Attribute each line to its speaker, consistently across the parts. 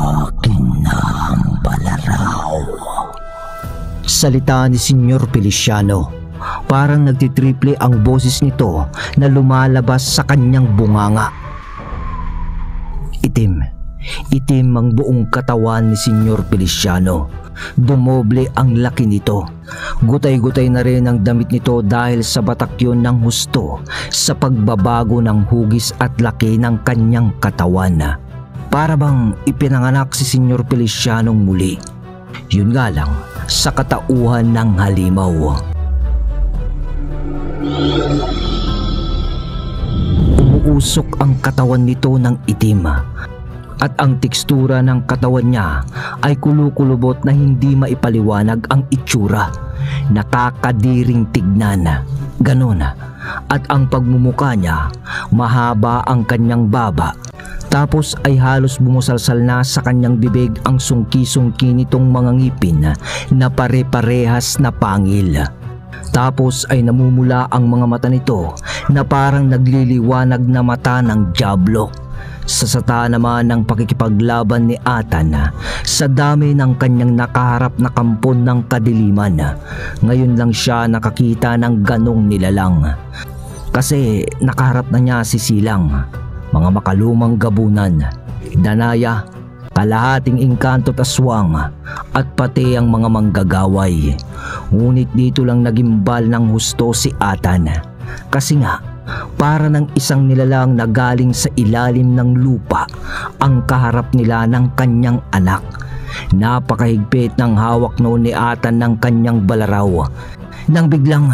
Speaker 1: Akin na ang balaraw.
Speaker 2: Salita ni Senyor Feliciano. Parang nagtitriple ang boses nito na lumalabas sa kanyang bunganga. Itim ang buong katawan ni Senyor Feliciano. Dumoble ang laki nito. Gutay-gutay na rin ang damit nito dahil sa batak yun ng husto sa pagbabago ng hugis at laki ng kanyang katawan. Para bang ipinanganak si Senyor Feliciano muli. Yun nga lang, sa katauhan ng halimaw. Umuusok ang katawan nito ng itim at ang tekstura ng katawan niya ay kulukulubot na hindi maipaliwanag ang itsura. Nakakadiring tignan, ganon. At ang pagmumuka niya, mahaba ang kanyang baba. Tapos ay halos bumusalsal na sa kanyang bibig ang sungki-sungki nitong mga ngipin na pare-parehas na pangil. Tapos ay namumula ang mga mata nito na parang nagliliwanag na mata ng dyablo. Sa sata naman ng pakikipaglaban ni Atan sa dami ng kanyang nakaharap na kampon ng kadiliman. Ngayon lang siya nakakita ng ganong nilalang. Kasi nakaharap na niya si Silang, mga makalumang gabunan, danaya, kalahating engkanto't aswang at pati ang mga manggagaway. Ngunit dito lang nagimbal ng husto si Atan. Kasi nga, para ng isang nilalang na galing sa ilalim ng lupa ang kaharap nila ng kanyang anak. Napakahigpit ng hawak noon ni Atan ng kanyang balaraw. Nang biglang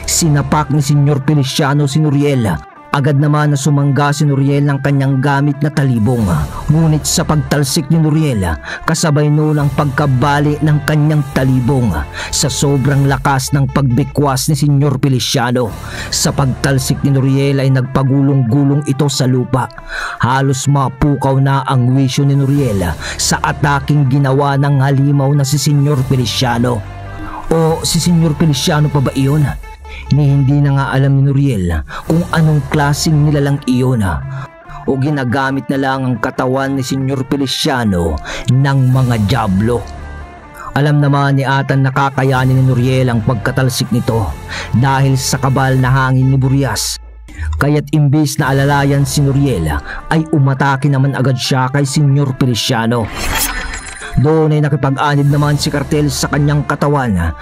Speaker 2: sinapak ni Senyor Feliciano si Nuriel. Agad naman na sumangga si Nuriel ng kanyang gamit na talibong. Ngunit sa pagtalsik ni Nuriel, kasabay noon ang pagkabali ng kanyang talibong sa sobrang lakas ng pagbikwas ni Senyor Feliciano. Sa pagtalsik ni Nuriel ay nagpagulong-gulong ito sa lupa. Halos mapukaw na ang wisyo ni Nuriel sa ataking ginawa ng halimaw na si Senyor Feliciano. O si Senyor Feliciano pa ba iyon? Ni hindi na nga alam ni Nuriel kung anong klaseng nilalang iyon o ginagamit na lang ang katawan ni Senyor Feliciano ng mga dyablo. Alam naman ni Atan na kakayanin ni Nuriel ang pagkatalsik nito dahil sa kabal na hangin ni Burias. Kaya't imbis na alalayan si Nuriel ay umatake naman agad siya kay Senyor Feliciano. Doon ay nakipag-anib naman si Kartel sa kanyang katawan.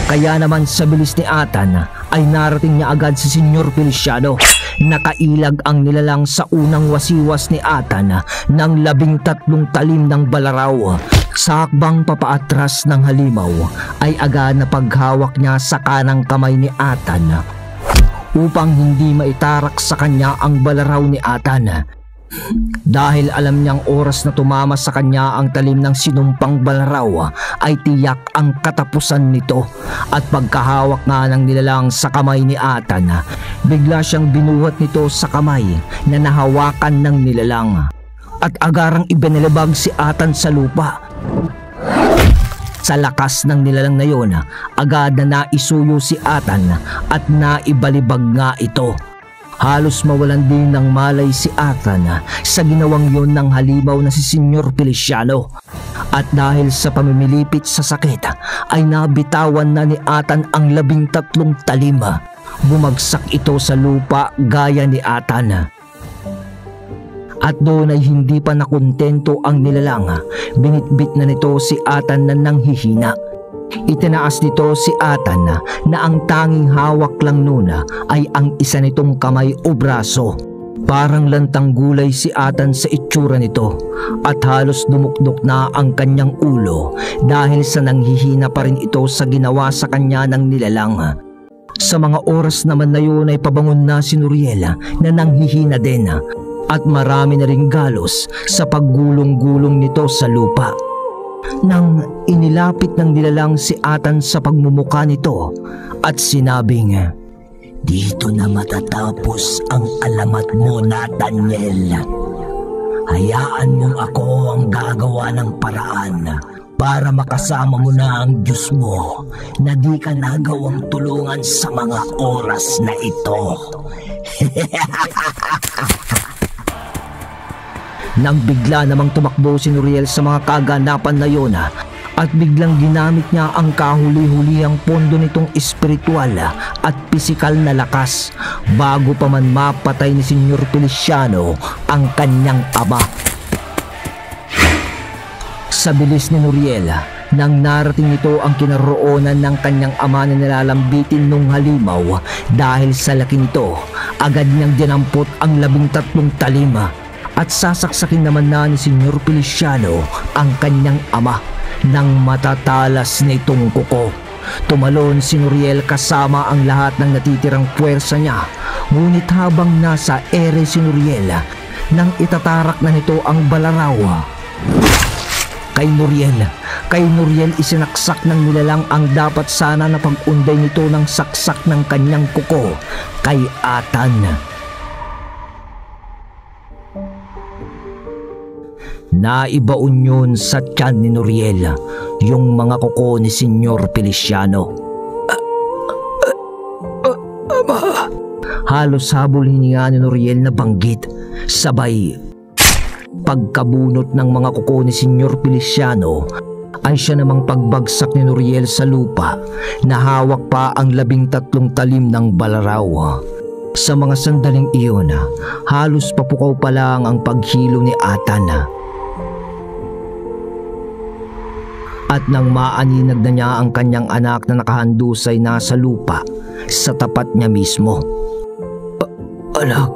Speaker 2: Kaya naman sa bilis ni Atan ay narating niya agad si Senyor Feliciano. Nakailag ang nilalang sa unang wasiwas ni Atan ng 13 talim ng balaraw. Sa hakbang papaatras ng halimaw ay agad na paghawak niya sa kanang kamay ni Atan upang hindi maitarak sa kanya ang balaraw ni Atan. Dahil alam niyang oras na tumama sa kanya ang talim ng sinumpang balaraw ay tiyak ang katapusan nito. At pagkahawak nga ng nilalang sa kamay ni Atan, bigla siyang binuhat nito sa kamay na nahawakan ng nilalang. At agarang ibinalibag si Atan sa lupa. Sa lakas ng nilalang na yon, agad na naisuyo si Atan at naibalibag nga ito. Halos mawalan din ng malay si Atan sa ginawang yon ng halimaw na si Senyor Feliciano. At dahil sa pamimilipit sa sakit ay nabitawan na ni Atan ang 13 talim. Bumagsak ito sa lupa gaya ni Atan. At doon ay hindi pa nakontento ang nilalang. Binitbit na nito si Atan na nanghihina. Itinaas nito si Atan na ang tanging hawak lang noon ay ang isa nitong kamay o braso. Parang lantang gulay si Atan sa itsura nito at halos dumukdok na ang kanyang ulo dahil sa nanghihina pa rin ito sa ginawa sa kanya ng nilalang. Sa mga oras naman na yun ay pabangon na si Nuriel na nanghihina din at marami na ring galos sa paggulong-gulong nito sa lupa. Nang inilapit ng nilalang si Atan sa pagmumuka nito at sinabing,
Speaker 1: "Dito na matatapos ang alamat mo, Nathaniel. Hayaan mong ako ang gagawa ng paraan para makasama mo na ang Diyos mo na di ka nagawang tulungan sa mga oras na ito."
Speaker 2: Nang bigla namang tumakbo si Nuriel sa mga kaganapan na yun at biglang ginamit niya ang kahuli-hulihang pondo nitong espiritual at pisikal na lakas bago pa man mapatay ni Senyor Feliciano ang kanyang ama. Sa bilis ni Nuriel, nang narating nito ang kinaroonan ng kanyang ama na nilalambitin nung halimaw dahil sa laki nito, agad niyang dinampot ang 13 talim at sasaksakin naman na ni Senyor Feliciano ang kanyang ama nang matatalas nitong kuko. Tumalon si Nuriel kasama ang lahat ng natitirang puwersa niya, ngunit habang nasa ere si Nuriel nang itatarak na nito ang balaraw. Kay Nuriel isinaksak ng nilalang ang dapat sana na pag-unday nito ng saksak ng kanyang kuko kay Atan. Naibaon yun sa tiyan ni Nuriel yung mga kuko ni Senyor Feliciano. Ama! Halos habol hininga ni Nuriel na banggit, sabay pagkabunot ng mga kuko ni Senyor Feliciano ay siya namang pagbagsak ni Nuriel sa lupa na hawak pa ang 13 talim ng balaraw. Sa mga sandaling iyon, halos papukaw pa lang ang paghilo ni Atan. At nang maaninag na niya ang kanyang anak na nakahandusay nasa lupa sa tapat niya mismo. Anak,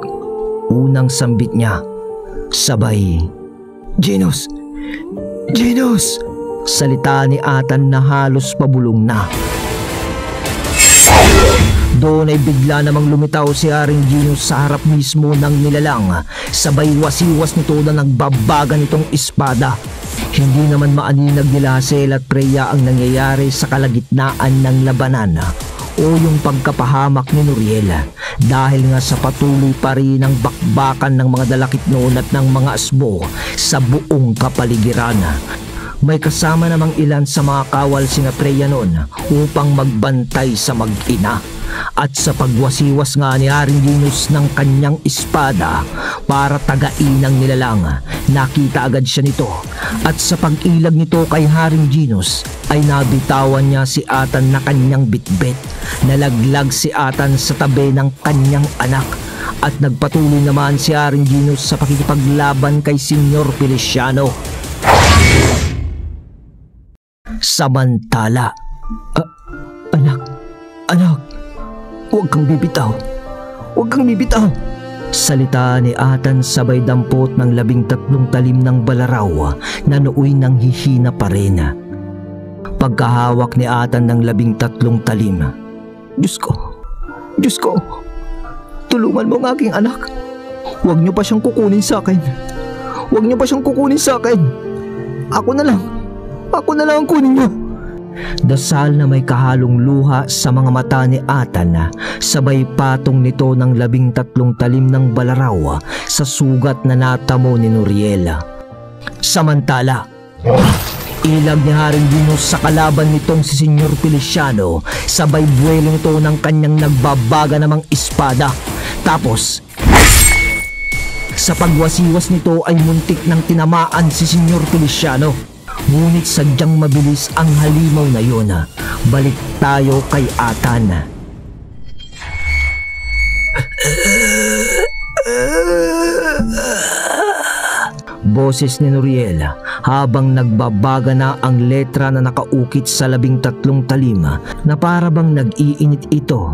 Speaker 2: unang sambit niya, sabay, Genos! Genos! Salita ni Atan na halos pabulong na. Doon ay bigla namang lumitaw si Haring Genos sa harap mismo ng nilalang, sabay wasiwas nito na nagbabaga nitong espada. Hindi naman maaninag nila Hazel at Freya ang nangyayari sa kalagitnaan ng labanan o yung pagkapahamak ni Nuriel dahil nga sa patuloy pa rin ang bakbakan ng mga dalakit noon at ng mga asbo sa buong kapaligiran. May kasama namang ilan sa mga kawal sina Freya noon upang magbantay sa mag-ina. At sa pagwasiwas nga ni Haring Genos ng kanyang espada para tagain ang nilalang, nakita agad siya nito at sa pag-ilag nito kay Haring Genos ay nabitawan niya si Atan na kanyang bitbit. Nalaglag si Atan sa tabi ng kanyang anak at nagpatuloy naman si Haring Genos sa pakikipaglaban kay Senyor Feliciano. Samantala, anak, huwag kang bibitaw. Huwag kang bibitaw. Salita ni Atan sabay dampot ng 13 talim ng balaraw na nooy nang hihina pa rin. Pagkahawak ni Atan ng 13 talim, Diyos ko, tulungan mo ang aking anak. Huwag niyo pa siyang kukunin sa akin. Huwag niyo pa siyang kukunin sa akin. Ako na lang ang kunin niyo. Dasal na may kahalong luha sa mga mata ni Atan, sabay patong nito ng 13 talim ng balaraw sa sugat na natamo ni Nuriel. Samantala, ilag ni Haring Genos sa kalaban nitong si Senyor Feliciano, sabay buwelo nito ng kanyang nagbabaga namang espada. Tapos, sa pagwasiwas nito ay muntik nang tinamaan si Senyor Feliciano. Ngunit sadyang mabilis ang halimaw na yun. Balik tayo kay Atan. Boses ni Nuriel habang nagbabaga na ang letra na nakaukit sa 13 talim na para bang nag-iinit ito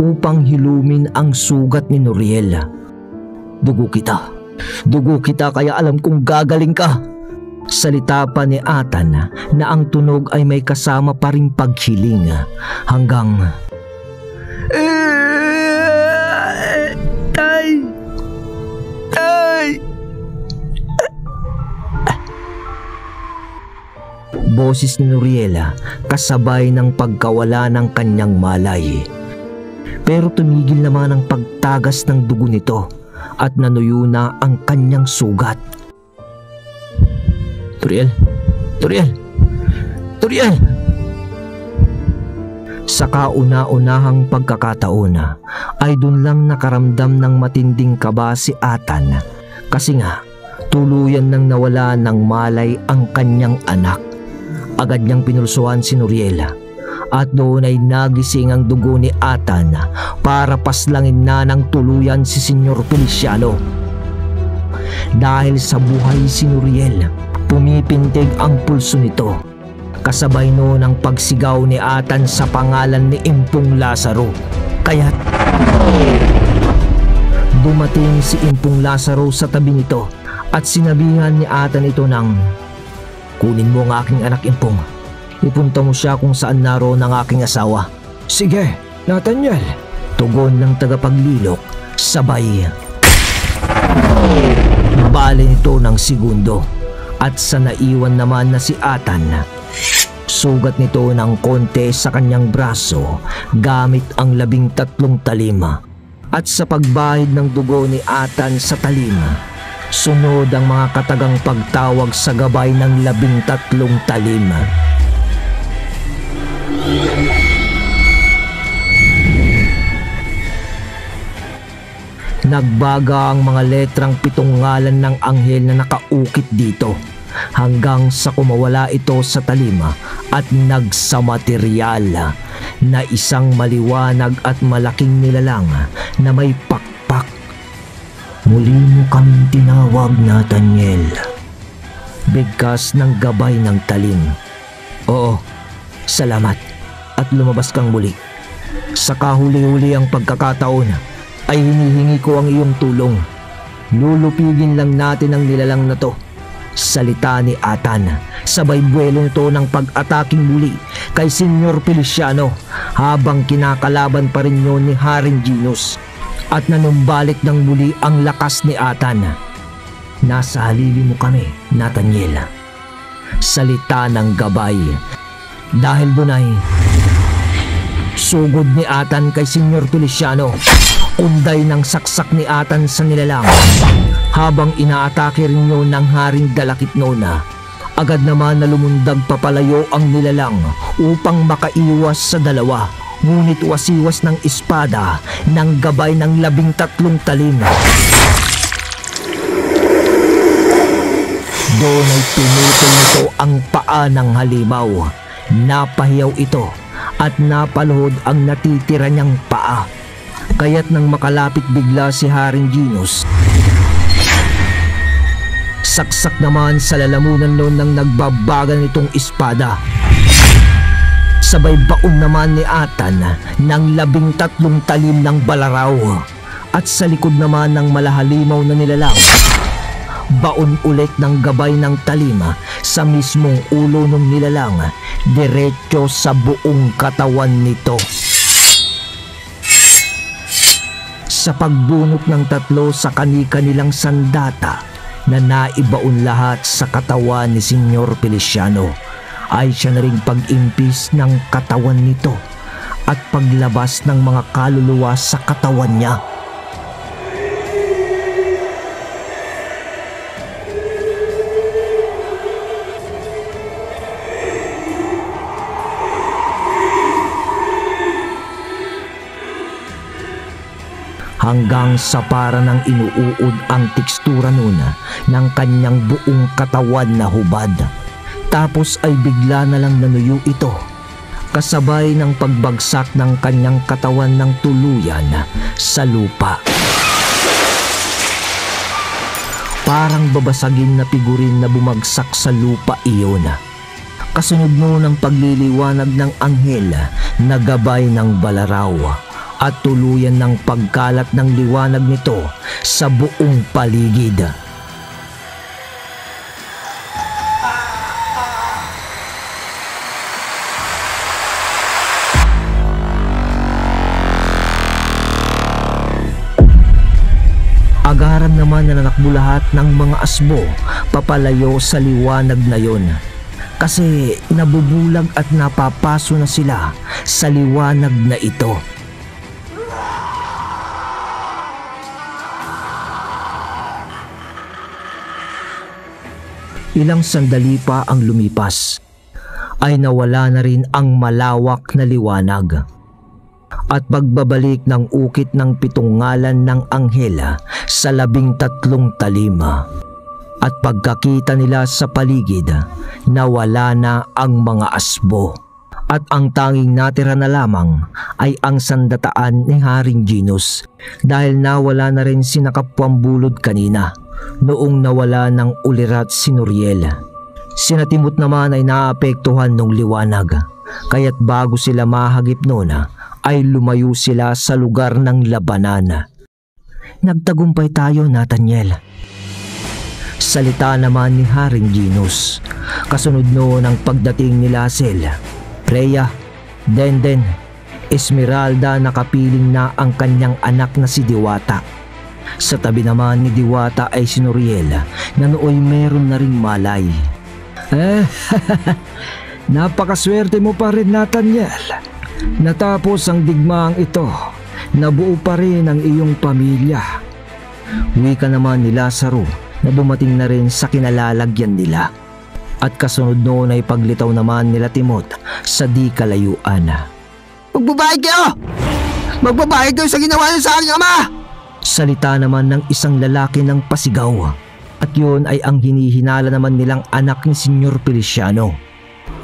Speaker 2: upang hilumin ang sugat ni Nuriel. Dugo kita kaya alam kong gagaling ka. Salita pa ni Atan na ang tunog ay may kasama pa ring paghiling hanggang Tay! Boses ni Nuriel kasabay ng pagkawala ng kanyang malay. Pero tumigil naman ang pagtagas ng dugo nito at nanuyo na ang kanyang sugat. Turiel! Sa kauna-unahang pagkakataon ay dun lang nakaramdam ng matinding kaba si Atan kasi nga Tuluyan nang nawala ng malay ang kanyang anak. Agad niyang pinulsuhan si Nuriel at doon ay nagising ang dugo ni Atan para paslangin na ng tuluyan si Senyor Feliciano. Dahil sa buhay si Nuriel, pumipintig ang pulso nito. Kasabay noon ang pagsigaw ni Atan sa pangalan ni Impong Lazaro. Kaya dumating si Impong Lazaro sa tabi nito at sinabihan ni Atan ito ng, "Kunin mo ang aking anak, Impong. Ipunta mo siya kung saan naroon ang aking asawa."
Speaker 3: "Sige, Nathaniel,"
Speaker 2: tugon ng tagapaglilok, sabay bale nito ng segundo. At sa naiwan naman na si Atan, sugat nito ng konti sa kanyang braso gamit ang 13 talim. At sa pagbahid ng dugo ni Atan sa talim, sunod ang mga katagang pagtawag sa gabay ng 13 talim. Nagbaga ang mga letrang 7 ngalan ng anghel na nakaukit dito hanggang sa kumawala ito sa talima at nagsamateryal na isang maliwanag at malaking nilalang na may pakpak. "Muli mo kaming tinawag, Nathaniel." Bigkas ng gabay ng talim. "Oo, salamat at lumabas kang muli. Sa kahuli-huli ang pagkakataon ay hinihingi ko ang iyong tulong. Lulupigin lang natin ang nilalang na to." Salita ni Atan. Sabay buwelo nito ng pag-ataking muli kay Senyor Feliciano habang kinakalaban pa rin yun ni Haring Ginos. At nanumbalik ng muli ang lakas ni Atan. "Nasa halili mo kami, Nathaniel." Salita ng gabay. Dahil doon ay sugod ni Atan kay Senyor Feliciano. Unday ng saksak ni Atan sa nilalang habang inaatake rin yun ng Haring Dalakitnona. Agad naman na lumundag papalayo ang nilalang upang makaiwas sa dalawa, ngunit wasiwas ng espada ng gabay ng 13 talim. Doon ay pinutol nito ang paa ng halimaw. Napahiyaw ito at napaluhod ang natitira niyang paa. Kaya't nang makalapit bigla si Haring Ginos, saksak naman sa lalamunan noon ng nagbabagal nitong espada. Sabay baon naman ni Atan ng 13 talim ng balaraw. At sa likod naman ng malahalimaw na nilalang, baon ulit ng gabay ng talima sa mismong ulo ng nilalang, diretso sa buong katawan nito. Sa pagbunot ng 3 sa kani-kanilang sandata na naibaon lahat sa katawan ni Senyor Feliciano, ay siya na ring pag-impis ng katawan nito at paglabas ng mga kaluluwa sa katawan niya. Hanggang sa para ng inuuod ang tekstura nun ng kanyang buong katawan na hubad. Tapos ay bigla na lang nanuyo ito, kasabay ng pagbagsak ng kanyang katawan ng tuluyan sa lupa. Parang babasagin na figurin na bumagsak sa lupa iyon. Kasunod nun ang pagliliwanag ng anghel na gabay ng balaraw at tuluyan ng pagkalat ng liwanag nito sa buong paligid. Agaran naman na nanakbo lahat ng mga asbo papalayo sa liwanag na yon, kasi nabubulag at napapaso na sila sa liwanag na ito. Ilang sandali pa ang lumipas, ay nawala na rin ang malawak na liwanag. At pagbabalik ng ukit ng 7 ngalan ng anghela sa 13 talima, At pagkakita nila sa paligid, nawala na ang mga asbo. At ang tanging natira na lamang ay ang sandataan ni Haring Ginos dahil nawala na rin si Nakapwambulod kanina noong nawala ng ulirat si Nuriel. Sina Timot naman ay naapektuhan ng liwanag, kaya't bago sila mahagip noon ay lumayo sila sa lugar ng labanan. Nagtagumpay tayo, Nathaniel. Salita naman ni Haring Ginos. Kasunod noon ang pagdating ni Lasel, Freya, Denden, Esmeralda na kapiling na ang kanyang anak na si Diwata. Sa tabi naman ni Diwata ay si Nuriel na nooy meron na ring malay.
Speaker 3: Napakaswerte mo pa rin, Nathaniel. Natapos ang digmaang ito, nabuo pa rin ang iyong pamilya.
Speaker 2: Wika naman ni Lazaro na dumating na rin sa kinalalagyan nila. At kasunod noon ay paglitaw naman nila Timot sa di kalayuan.
Speaker 1: Magbabayad kayo! Magbabayad kayo sa ginawa niyo sa aking ama!
Speaker 2: Salita naman ng isang lalaki ng pasigaw. At yun ay ang hinihinala naman nilang anak ni Senyor Feliciano.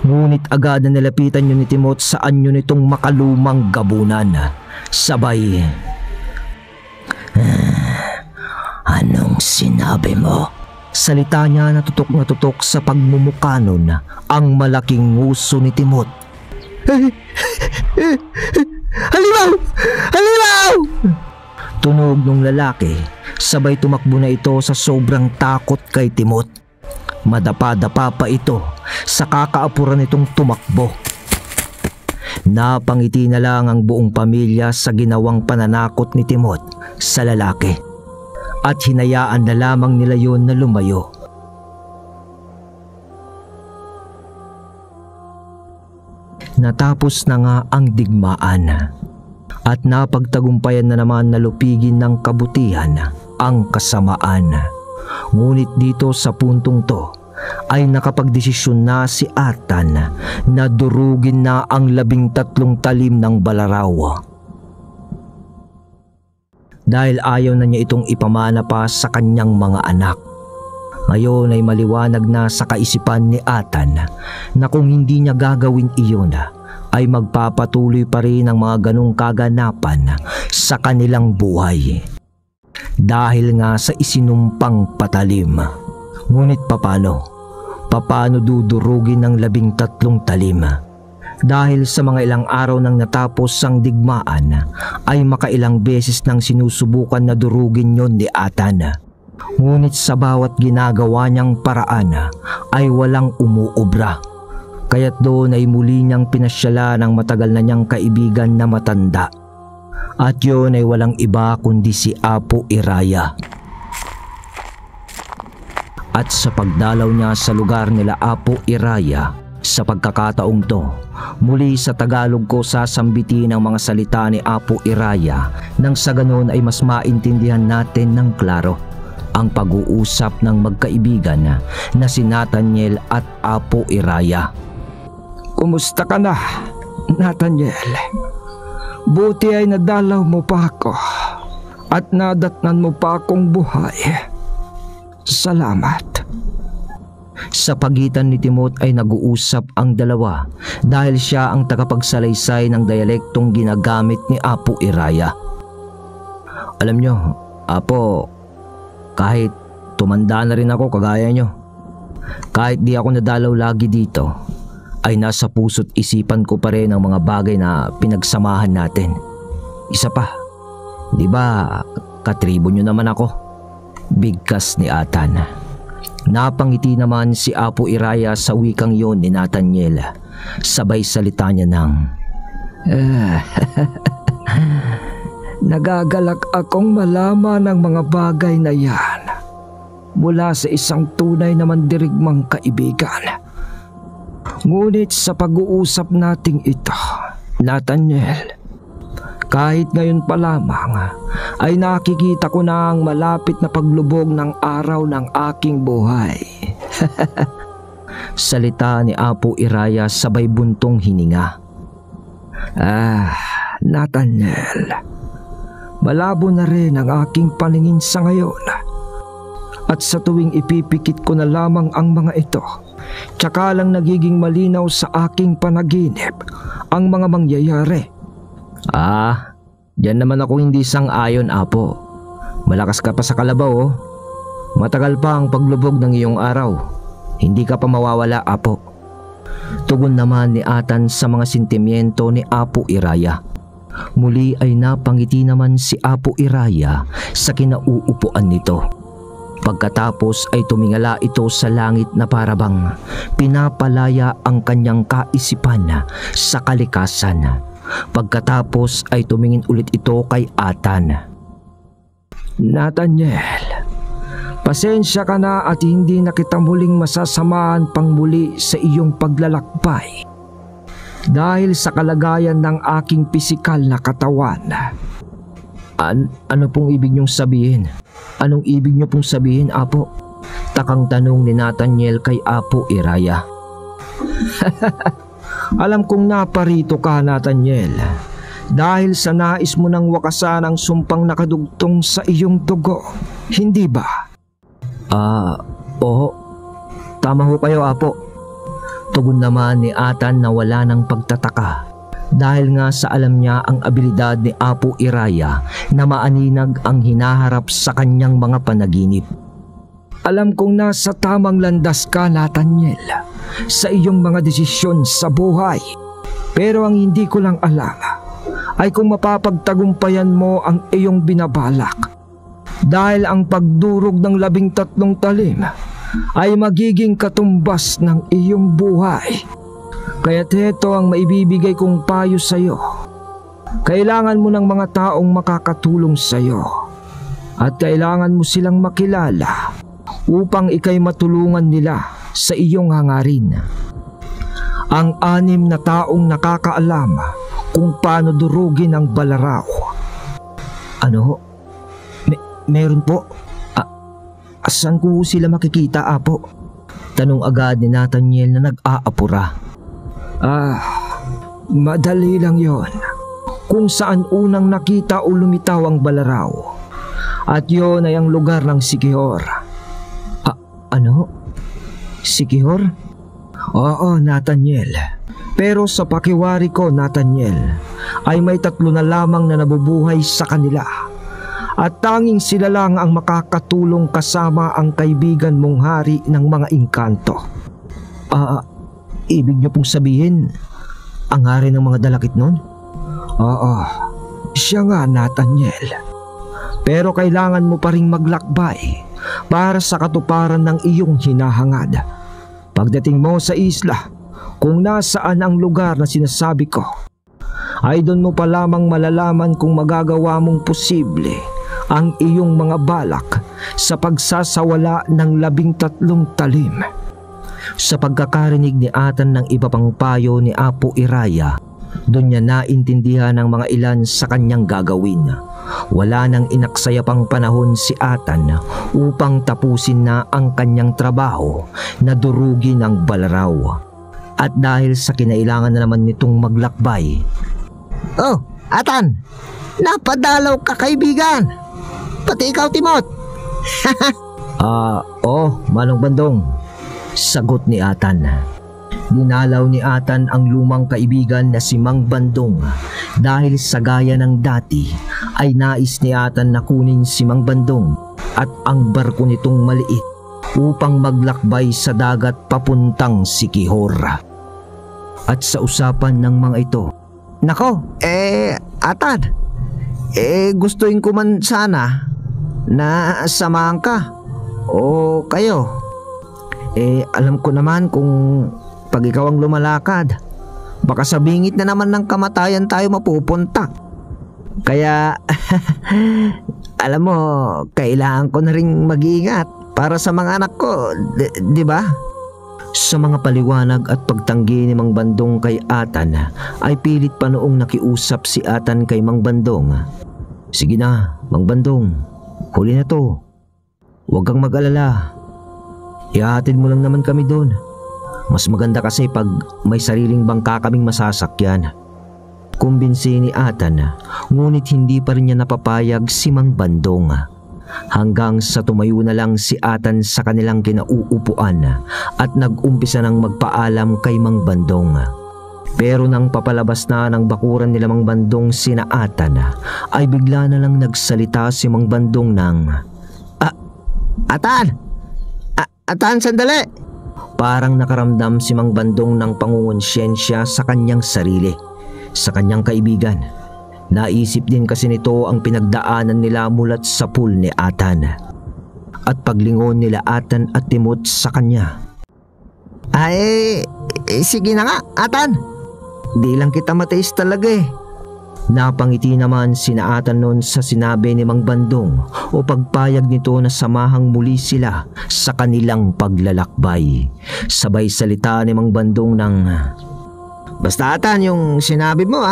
Speaker 2: Ngunit agad na nilapitan yun ni Timot sa anyo nitong makalumang gabunan. Sabay,
Speaker 1: anong sinabi mo?
Speaker 2: Salita niya na tutok sa pagmumukha nun ang malaking nguso ni Timot.
Speaker 1: Halimaw! Halimaw!
Speaker 2: Tunog ng lalaki, sabay tumakbo na ito sa sobrang takot kay Timot. Madapa-dapa pa ito sa kakaapuran nitong tumakbo. Napangiti na lang ang buong pamilya sa ginawang pananakot ni Timot sa lalaki. At hinayaan na lamang nila yon na lumayo. Natapos na nga ang digmaan at napagtagumpayan na naman na lupigin ng kabutihan ang kasamaan. Ngunit dito sa puntong to ay nakapagdesisyon na si Atan na durugin na ang 13 talim ng Balaraw. Dahil ayaw na niya itong ipamana pa sa kanyang mga anak. Ngayon ay maliwanag na sa kaisipan ni Atan na kung hindi niya gagawin iyon ay magpapatuloy pa rin ang mga ganong kaganapan sa kanilang buhay. Dahil nga sa isinumpang patalim. Ngunit paano dudurugin ng 13 talim? Dahil sa mga ilang araw nang natapos ang digmaan ay makailang beses nang sinusubukan na durugin yon ni Atan. Ngunit sa bawat ginagawa niyang paraan ay walang umuobra. Kaya't doon ay muli niyang pinasyala ng matagal na niyang kaibigan na matanda. At yun ay walang iba kundi si Apo Iraya. At sa pagdalaw niya sa lugar nila Apo Iraya, sa pagkakataong to, muli sa Tagalog ko sasambitin ang mga salita ni Apo Iraya nang sa ganon ay mas maintindihan natin ng klaro ang pag-uusap ng magkaibigan na si Nathaniel at Apo Iraya.
Speaker 3: Kumusta ka na, Nathaniel? Buti ay nadalaw mo pa ako at nadatnan mo pa akong buhay. Salamat.
Speaker 2: Sa pagitan ni Timot ay nag-uusap ang dalawa dahil siya ang tagapagsalaysay ng dialektong ginagamit ni Apo Iraya. Alam nyo, Apo, kahit tumanda na rin ako kagaya nyo, kahit di ako nadalaw lagi dito, ay nasa puso't isipan ko pa rin ang mga bagay na pinagsamahan natin. Isa pa, di ba katribo nyo naman ako? Bigkas ni Atan. Napangiti naman si Apo Iraya sa wikang yon ni Nathaniel. Sabay salita niya ng
Speaker 3: nagagalak akong malaman ang mga bagay na yan mula sa isang tunay na mandirigmang kaibigan. Ngunit sa pag-uusap nating ito, Nathaniel, kahit ngayon pa lamang ay nakikita ko na ang malapit na paglubog ng araw ng aking buhay.
Speaker 2: Salita ni Apo Iraya sabay buntong hininga.
Speaker 3: Nathaniel, malabo na rin ang aking paningin sa ngayon. At sa tuwing ipipikit ko na lamang ang mga ito, tsaka lang nagiging malinaw sa aking panaginip ang mga mangyayari.
Speaker 2: Diyan naman ako hindi sang-ayon, Apo. Malakas ka pa sa kalabaw, oh. Matagal pa ang paglubog ng iyong araw. Hindi ka pa mawawala, Apo. Tugon naman ni Atan sa mga sentimiento ni Apo Iraya. Muli ay napangiti naman si Apo Iraya sa kinauupuan nito. Pagkatapos ay tumingala ito sa langit na parabang pinapalaya ang kanyang kaisipan sa kalikasan. Pagkatapos ay tumingin ulit ito kay Atan.
Speaker 3: Nathaniel, pasensya ka na at hindi na kita muling masasamahan pang muli sa iyong paglalakbay dahil sa kalagayan ng aking pisikal na katawan.
Speaker 2: Ano pong ibig niyong sabihin? Anong ibig niyo pong sabihin, Apo? Takang tanong ni Nathaniel kay Apo Iraya.
Speaker 3: Alam kong naparito ka, Nathaniel, dahil sa nais mo nang wakasan ang sumpang nakadugtong sa iyong dugo, hindi ba?
Speaker 2: Oo. Tama ho kayo, Apo. Tugon naman ni Atan na wala ng pagtataka dahil nga sa alam niya ang abilidad ni Apo Iraya na maaninag ang hinaharap sa kanyang mga panaginip.
Speaker 3: Alam kong nasa tamang landas ka, Nathaniel, sa iyong mga desisyon sa buhay. Pero ang hindi ko lang alam ay kung mapapagtagumpayan mo ang iyong binabalak. Dahil ang pagdurog ng 13 talim ay magiging katumbas ng iyong buhay. Kaya't ito ang maibibigay kong payo sa iyo. Kailangan mo ng mga taong makakatulong sa iyo. At kailangan mo silang makilala upang ikay matulungan nila sa iyong hangarin. Ang 6 na taong nakakaalam kung paano durugin ang balaraw.
Speaker 2: Ano? Meron po? Saan ko sila makikita, Apo? Tanong agad ni Nathaniel na nag-aapura.
Speaker 3: Madali lang yon. Kung saan unang nakita o lumitaw ang balaraw. At yon ay ang lugar ng Siquijor.
Speaker 2: Ano? Siquijor?
Speaker 3: Oo, Nathaniel. Pero sa pakiwari ko, Nathaniel, ay may 3 na lamang na nabubuhay sa kanila. At tanging sila lang ang makakatulong kasama ang kaibigan mong hari ng mga engkanto.
Speaker 2: Ibig niyo pong sabihin, ang hari ng mga dalakit nun?
Speaker 3: Oo, siya nga, Nathaniel. Pero kailangan mo pa ring maglakbay para sa katuparan ng iyong hinahangad. Pagdating mo sa isla, kung nasaan ang lugar na sinasabi ko, ay doon mo pa lamang malalaman kung magagawa mong posible ang iyong mga balak sa pagsasawala ng 13 talim.
Speaker 2: Sa pagkakarinig ni Atan ng iba pang payo ni Apo Iraya, doon niya naintindihan ang mga ilan sa kanyang gagawin. Wala nang inaksaya pang panahon si Atan upang tapusin na ang kanyang trabaho na durugin ang balaraw. At dahil sa kinailangan na naman nitong maglakbay.
Speaker 1: Oh, Atan! Napadalaw ka, kaibigan! Pati ikaw, Timot!
Speaker 2: Manong Bandong, sagot ni Atan. Dinalaw ni Atan ang lumang kaibigan na si Mang Bandong dahil sa gaya ng dati ay nais ni Atan na kunin si Mang Bandong at ang barko nitong maliit upang maglakbay sa dagat papuntang Siquijor. At sa usapan ng mga ito,
Speaker 1: Nako, Atan, gustuin ko man sana na samahan ka o kayo.
Speaker 2: Alam ko naman kung pag ikaw ang lumalakad,
Speaker 1: baka sa bingit na naman ng kamatayan tayo mapupunta. Kaya, alam mo, kailangan ko na ring mag-iingat para sa mga anak ko, di ba?
Speaker 2: Sa mga paliwanag at pagtanggi ni Mang Bandong kay Atan ay pilit pa noong nakiusap si Atan kay Mang Bandong. Sige na, Mang Bandong, huli na to. Huwag kang mag-alala. Ihahatid mo lang naman kami doon. Mas maganda kasi pag may sariling bangka kaming masasakyan. Kumbinsi ni Atan, ngunit hindi pa rin niya napapayag si Mang Bandong. hanggang sa tumayo na lang si Atan sa kanilang kinauupuan at nag-umpisa ng magpaalam kay Mang Bandong. Pero nang papalabas na ng bakuran nila Mang Bandong sina Atan, ay bigla na lang nagsalita si Mang Bandong ng Atan! Atan, sandali! Parang nakaramdam si Mang Bandong ng pangungonsyensya sa kanyang sarili, sa kanyang kaibigan. Naisip din kasi nito ang pinagdaanan nila mulat sa pool ni Atan at paglingon nila Atan at Timot sa kanya. Sige na nga, Atan. Di lang kita matiis talaga eh. Napangiti naman sina Atan noon sa sinabi ni Mang Bandong o pagpayag nito na samahang muli sila sa kanilang paglalakbay. Sabay salita ni Mang Bandong ng, "Basta Atan, yung sinabi mo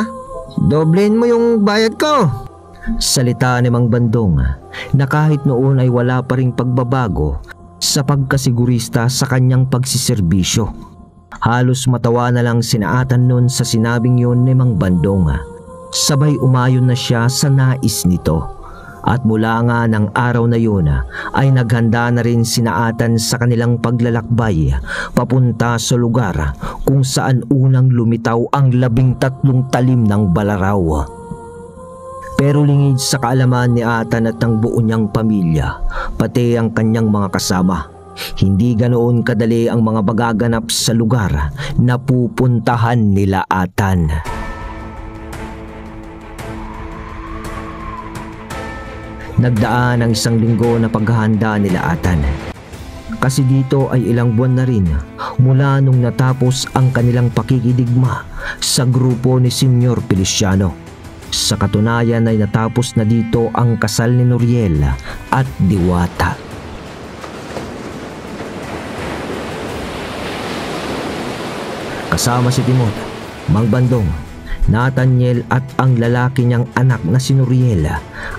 Speaker 2: doblein mo yung bayad ko." Salita ni Mang Bandong na kahit noon ay wala pa ring pagbabago sa pagkasigurista sa kanyang pagsiserbisyo. Halos matawa na lang sina Atan noon sa sinabing yun ni Mang Bandong. Sabay umayon na siya sa nais nito. At mula nga ng araw na yun ay naghanda na rin sina Atan sa kanilang paglalakbay papunta sa lugar kung saan unang lumitaw ang 13 talim ng balaraw. Pero lingid sa kaalaman ni Atan at ng buo niyang pamilya, pati ang kanyang mga kasama, hindi ganoon kadali ang mga magaganap sa lugar na pupuntahan nila Atan. Nagdaan ang 1 linggo na paghahanda nila Atan. Kasi dito ay ilang buwan na rin mula nung natapos ang kanilang pakikidigma sa grupo ni Senyor Feliciano. Sa katunayan ay natapos na dito ang kasal ni Noriel at Diwata. Kasama si Timot, Mang Bandong, Nathaniel at ang lalaki niyang anak na si Noriel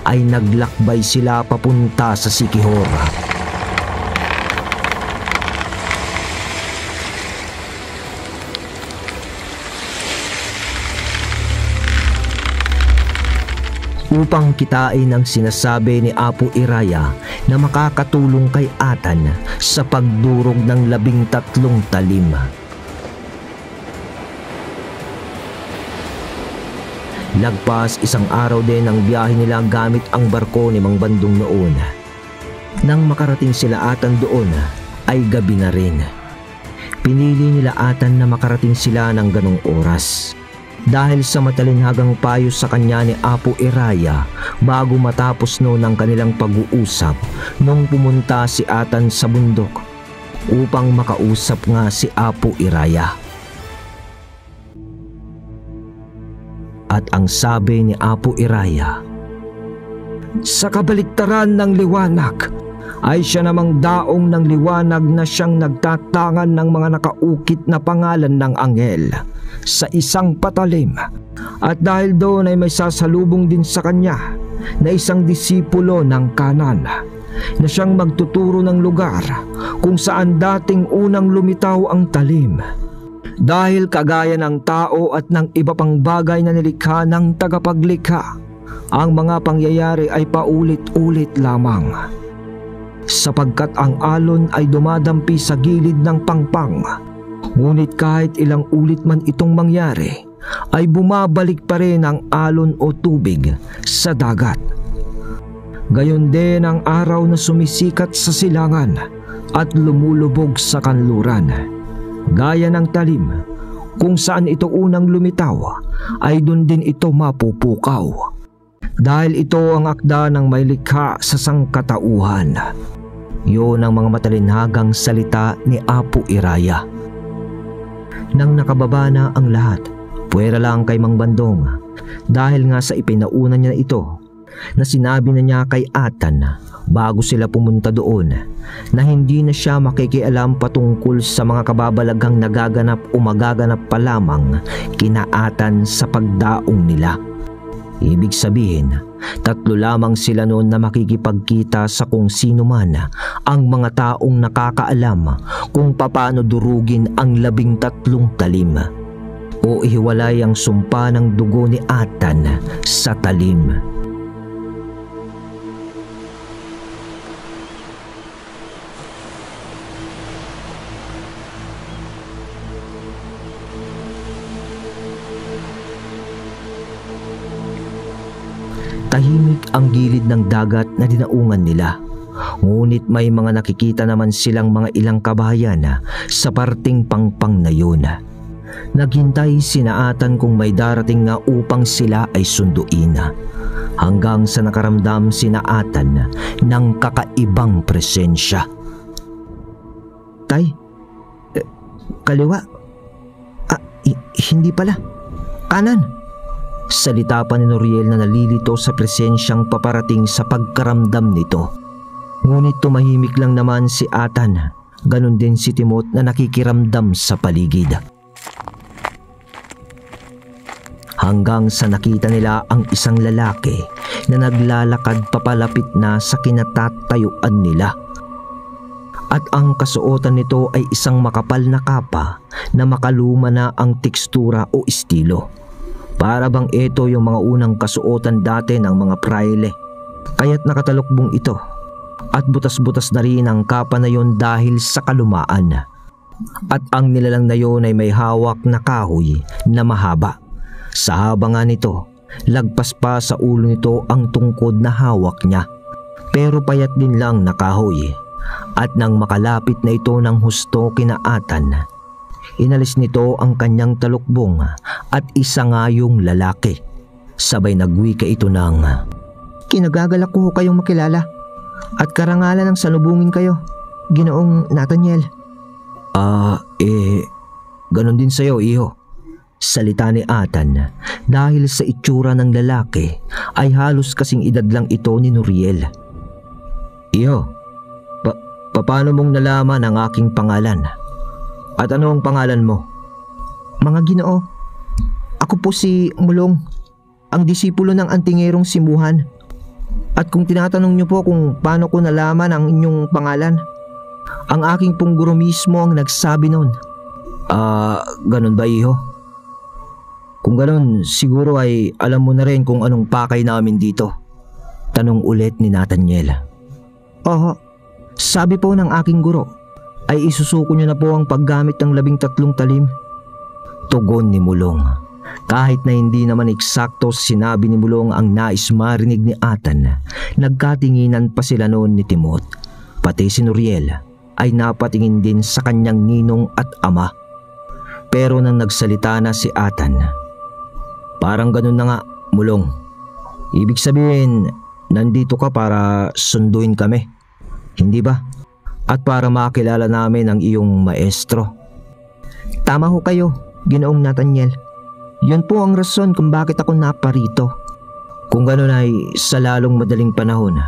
Speaker 2: ay naglakbay sila papunta sa Siquijor. Upang kitain ang sinasabi ni Apo Iraya na makakatulong kay Atan sa pagdurog ng 13 talim. Lagpas 1 araw din ang biyahe nila gamit ang barko ni Mang Bandong noon. Nang makarating sila Atan doon, ay gabi na rin. Pinili nila Atan na makarating sila ng ganong oras. Dahil sa matalinhagang payo sa kanya ni Apo Iraya bago matapos noon ang kanilang pag-uusap nung pumunta si Atan sa bundok upang makausap nga si Apo Iraya. At ang sabi ni Apo Iraya,
Speaker 3: "Sa kabaliktaran ng liwanag, ay siya namang daong ng liwanag na siyang nagtatangan ng mga nakaukit na pangalan ng anghel sa isang patalim. At dahil doon ay may sasalubong din sa kanya na isang disipulo ng kanan na siyang magtuturo ng lugar kung saan dating unang lumitaw ang talim. Dahil kagaya ng tao at ng iba pang bagay na nilikha ng tagapaglikha, ang mga pangyayari ay paulit-ulit lamang. Sapagkat ang alon ay dumadampi sa gilid ng pangpang, ngunit kahit ilang ulit man itong mangyari, ay bumabalik pa rin ang alon o tubig sa dagat. Gayon din ang araw na sumisikat sa silangan at lumulubog sa kanluran. Gaya ng talim, kung saan ito unang lumitaw, ay doon din ito mapupukaw. Dahil ito ang akda ng may likha sa sangkatauhan." Yun ang mga matalinhagang salita ni Apo Iraya. Nang nakababa na ang lahat, puwera lang kay Mang Bandong, dahil nga sa ipinauna niya na ito, na sinabi na niya kay Atan bago sila pumunta doon na hindi na siya makikialam patungkol sa mga kababalaghang nagaganap o magaganap pa lamang kina Atan sa pagdaong nila. Ibig sabihin, 3 lamang sila noon na makikipagkita sa kung sino man ang mga taong nakakaalam kung paano durugin ang 13 talim o ihiwalay ang sumpa ng dugo ni Atan sa talim.
Speaker 2: Tahimik ang gilid ng dagat na dinaungan nila. Ngunit may mga nakikita naman silang mga ilang kabahayan sa parting pangpang na yun. Naghintay sina Atan kung may darating nga upang sila ay sunduin. Hanggang sa nakaramdam sina Atan ng kakaibang presensya. Tay, kaliwa? Hindi pala. Kanan. Salita pa ni Noriel na nalilito sa presensyang paparating sa pagkaramdam nito. Ngunit tumahimik lang naman si Atan. Ganon din si Timot na nakikiramdam sa paligid. Hanggang sa nakita nila ang isang lalaki na naglalakad papalapit na sa kinatatayuan nila. At ang kasuotan nito ay isang makapal na kapa na makaluma na ang tekstura o estilo. Para bang ito yung mga unang kasuotan dati ng mga praile. Kaya't nakatalukbong ito. At butas-butas na rin ang kapa na yon dahil sa kalumaan. At ang nilalang na yon ay may hawak na kahoy na mahaba. Sa haba nga nito, lagpas pa sa ulo nito ang tungkod na hawak niya. Pero payat din lang na kahoy. At nang makalapit na ito ng husto kina Atan, inalis nito ang kanyang talukbong at isa nga yung lalaki. Sabay nagwika ito ng, "Kinagagalak ko kayong makilala at karangalan ng salubungin kayo, Ginoong Nathaniel."
Speaker 3: Ganon din sa'yo, iho. Salita ni Atan dahil sa itsura ng lalaki ay halos kasing edad lang ito ni Noriel. Iho, paano mong nalaman ang aking pangalan? At ano ang pangalan mo?
Speaker 2: Mga Ginoo, ako po si Mulong, ang disipulo ng antingerong si Muhan. At kung tinatanong niyo po kung paano ko nalaman ang inyong pangalan, ang aking pong guro mismo ang nagsabi noon.
Speaker 3: Ganun ba, iho? Kung ganun, siguro ay alam mo na rin kung anong pakay namin dito. Tanong ulit ni Nathaniel.
Speaker 2: Oo, sabi po ng aking guro ay isusuko niyo na po ang paggamit ng 13 talim.
Speaker 3: Tugon ni Mulong. Kahit na hindi naman eksakto sinabi ni Mulong ang nais marinig ni Atan, nagkatinginan pa sila noon ni Timot. Pati si Noriel ay napatingin din sa kanyang ninong at ama. Pero nang nagsalita na si Atan, "Parang ganun na nga, Mulong. Ibig sabihin, nandito ka para sunduin kami, hindi ba? At para makilala namin ang iyong maestro."
Speaker 2: Tama ho kayo, Ginoong Nathaniel. Yun po ang rason kung bakit ako naparito.
Speaker 3: Kung ganun ay sa lalong madaling panahon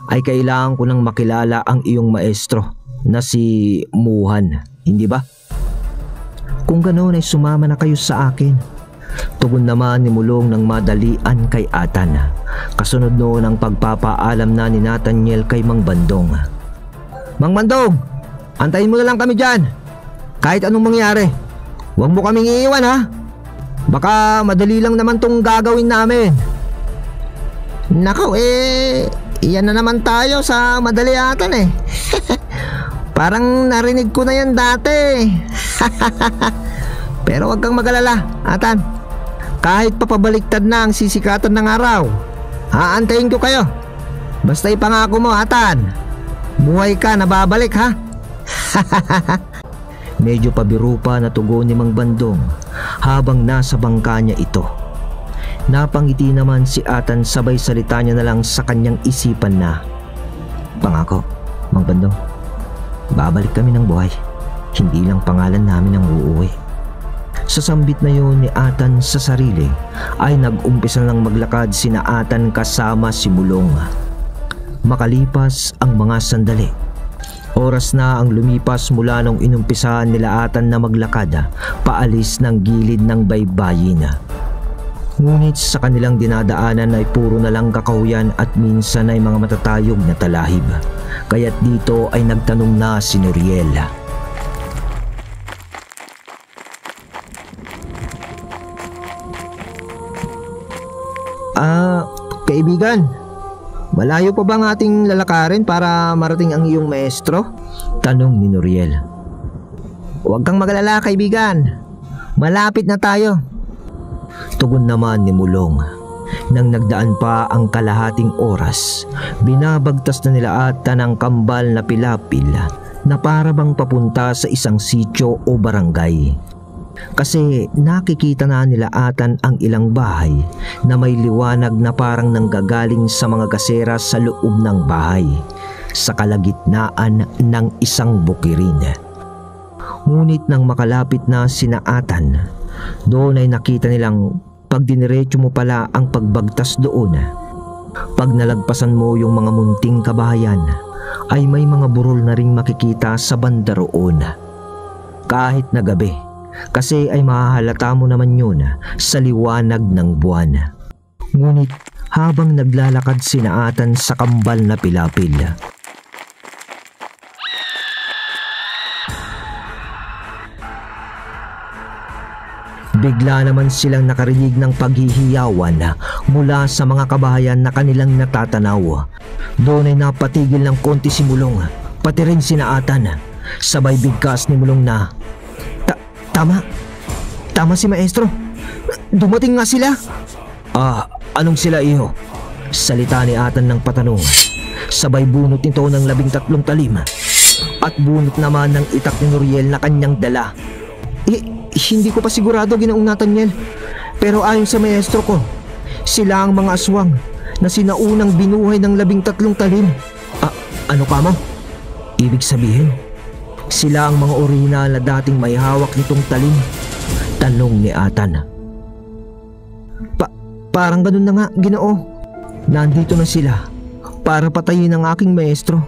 Speaker 3: ay kailangan ko nang makilala ang iyong maestro na si Muhan, hindi ba?
Speaker 2: Kung ganoon ay sumama na kayo sa akin.
Speaker 3: Tugon naman ni Mulong ng madalian kay Atan. Kasunod noon ang pagpapaalam na ni Nathaniel kay Mang Bandong.
Speaker 2: "Mang Bandong, antayin mo na lang kami dyan. Kahit anong mangyari, huwag mo kaming iiwan ha. Baka madali lang naman tong gagawin namin." Nakaw iyan na naman tayo sa madali Atan eh. Parang narinig ko na yan dati. Pero wag kang mag-alala, Atan. Kahit papabaliktad na ang sisikatan ng araw, aantayin ko kayo. Basta ipangako mo, Atan, buhay ka na babalik ha.
Speaker 3: Medyo pabiro pa na tugon ni Mang Bandong habang nasa bangka niya ito. Napangiti naman si Atan, sabay salita niya na lang sa kanyang isipan na, "Pangako, Mang Bandong, babalik kami ng buhay. Hindi lang pangalan namin ang uuwi." Sa sambit na yun ni Atan sa sarili ay nag-umpisa lang maglakad sina Atan kasama si Mulong. Makalipas ang mga sandali, oras na ang lumipas mula nung inumpisahan nila Atan na maglakad paalis ng gilid ng baybayin. Ngunit sa kanilang dinadaanan ay puro na lang kakahuyan at minsan ay mga matatayog na talahib. Kaya't dito ay nagtanong na si Noriel.
Speaker 2: Kaibigan, malayo pa bang ating lalakarin para marating ang iyong maestro?
Speaker 3: Tanong ni Noriel.
Speaker 2: Huwag kang magalala, kaibigan. Malapit na tayo.
Speaker 3: Tugon naman ni Mulong.
Speaker 2: Nang nagdaan pa ang kalahating oras, binabagtas na nila Atan ang kambal na pilapil na para bang papunta sa isang sitio o barangay. Kasi nakikita na nila Atan ang ilang bahay na may liwanag na parang nanggagaling sa mga gasera sa loob ng bahay, sa kalagitnaan ng isang bukirin. Ngunit nang makalapit na sina Atan, doon ay nakita nilang pag diniretso mo pala ang pagbagtas doon, pag nalagpasan mo yung mga munting kabahayan, ay may mga burol na ring makikita sa banda roon. Kahit na gabi, kasi ay mahahalata mo naman yun sa liwanag ng buwan. Ngunit habang naglalakad sina Atan sa kambal na pilapil, bigla naman silang nakarinig ng paghihiyawan mula sa mga kabahayan na kanilang natatanaw. Doon ay napatigil ng konti si Mulong, pati rin sina Atan. Sabay bigkas ni Mulong na, Tama si Maestro. Dumating nga sila. Anong sila, iho? Salita ni Atan ng patanong. Sabay bunot nito ng 13 talim at bunot naman ng itak ni Nuriel na kanyang dala. Hindi ko pa sigurado, Ginoong Nathaniel, pero ayon sa maestro ko, sila ang mga aswang na sinaunang binuhay ng 13 talim. Ano ka mo? Ibig sabihin, sila ang mga orihinal na dating may hawak nitong talim? Tanong ni Atan. Parang ganun na nga, Ginoo. Nandito na sila para patayin ang aking maestro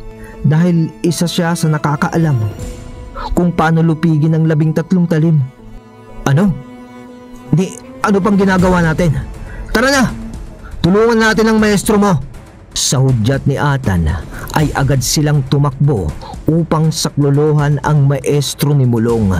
Speaker 2: dahil isa siya sa nakakaalam kung paano lupigin ang 13 talim. Ano? Ano pang ginagawa natin? Tara na! Tulungan natin ang maestro mo! Sa hudyat ni Atan ay agad silang tumakbo upang saklolohan ang maestro ni Mulong.